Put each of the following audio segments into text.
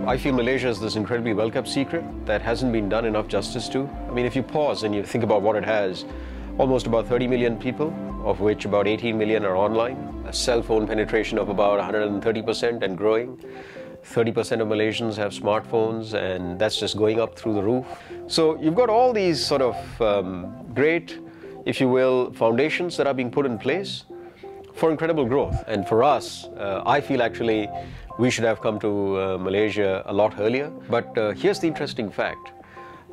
I feel Malaysia is this incredibly well-kept secret that hasn't been done enough justice to. I mean, if you pause and you think about what it has, almost about 30 million people, of which about 18 million are online, a cell phone penetration of about 130% and growing. 30% of Malaysians have smartphones, and that's just going up through the roof. So you've got all these sort of great, if you will, foundations that are being put in place for incredible growth. And for us, I feel actually we should have come to Malaysia a lot earlier. But here's the interesting fact.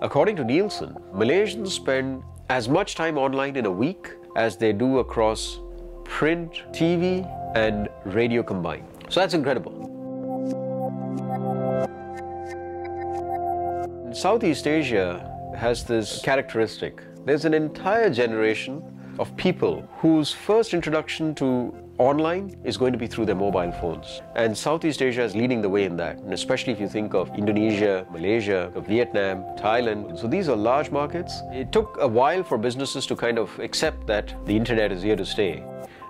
According to Nielsen, Malaysians spend as much time online in a week as they do across print, TV, and radio combined. So that's incredible. Southeast Asia has this characteristic. There's an entire generation of people whose first introduction to online is going to be through their mobile phones. And Southeast Asia is leading the way in that, and especially if you think of Indonesia, Malaysia, Vietnam, Thailand. So these are large markets. It took a while for businesses to kind of accept that the internet is here to stay.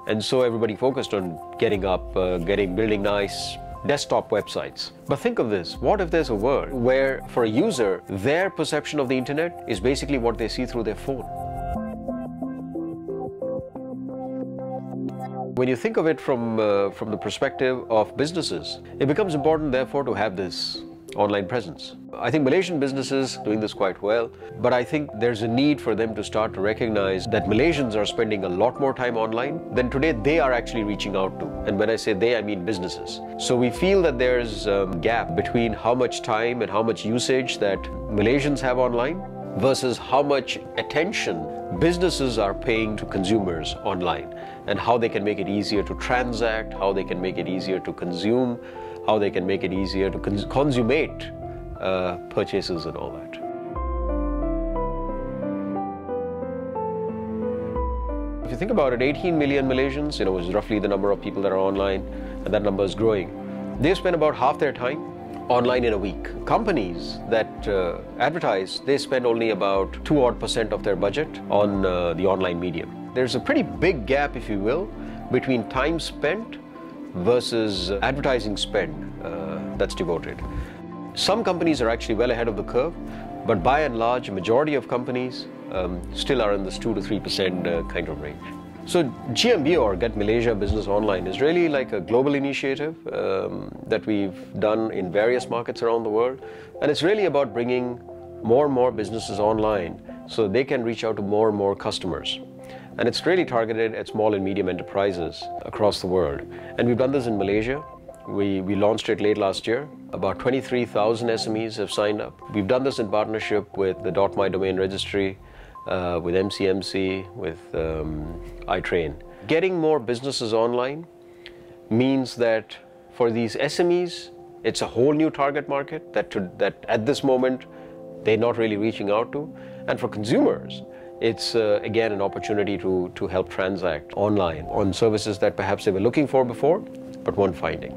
And so everybody focused on getting up, building nice desktop websites. But think of this, what if there's a world where for a user, their perception of the internet is basically what they see through their phone? When you think of it from the perspective of businesses, it becomes important therefore to have this online presence. I think Malaysian businesses are doing this quite well, but I think there's a need for them to start to recognize that Malaysians are spending a lot more time online than today they are actually reaching out to. And when I say they, I mean businesses. So we feel that there's a gap between how much time and how much usage that Malaysians have online versus how much attention businesses are paying to consumers online, and how they can make it easier to transact, how they can make it easier to consume, how they can make it easier to consummate purchases and all that. If you think about it, 18 million Malaysians, is roughly the number of people that are online, and that number is growing. They spend about half their time online in a week. Companies that advertise, they spend only about 2% of their budget on the online medium. There's a pretty big gap, if you will, between time spent versus advertising spend that's devoted. Some companies are actually well ahead of the curve, but by and large, a majority of companies still are in this 2 to 3% kind of range. So GMBO, or Get Malaysia Business Online, is really like a global initiative that we've done in various markets around the world. And it's really about bringing more and more businesses online so they can reach out to more and more customers. And it's really targeted at small and medium enterprises across the world. And we've done this in Malaysia. We launched it late last year. About 23,000 SMEs have signed up. We've done this in partnership with the .my domain registry, with MCMC, with iTrain. Getting more businesses online means that for these SMEs, it's a whole new target market that at this moment, they're not really reaching out to. And for consumers, it's again an opportunity to help transact online on services that perhaps they were looking for before, but weren't finding.